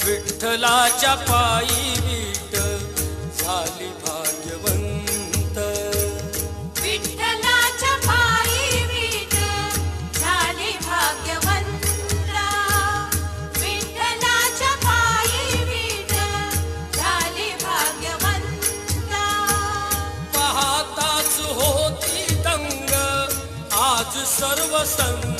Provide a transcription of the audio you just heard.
विठ्ठलाच्या पायी विठ झाली भाग्यवंत. विठ्ठलाच्या पायी विठ झाली भाग्यवंत. विठ्ठलाच्या पायी विठ झाली भाग्यवंत. पाहताच होती दंग आज सर्व संग